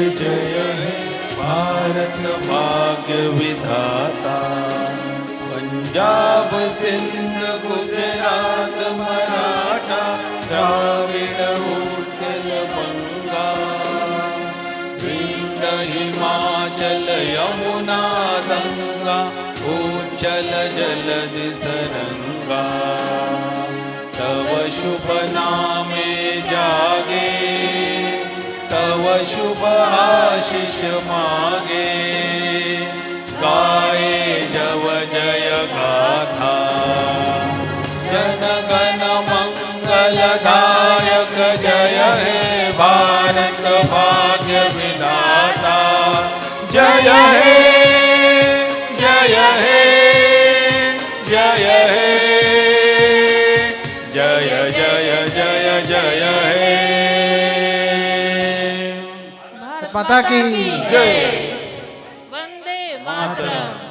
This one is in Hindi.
जय है भारत भाग्य विधाता। पंजाब सिंध गुजरात मराठा द्राविड़ उत्कल बंगा, विंध्य हिमाचल यमुना गंगा, उच्चल जलधि सरंगा। तव शुभ नामे जागे, तव शुभ आशीष मागे, गाए जव जय गाथा। जन गण मंगलदायक जय हे भारत भाग्य विधाता। जय हे जय हे जय हे जय जय जय जय हे। माता की जय। वंदे मातरम।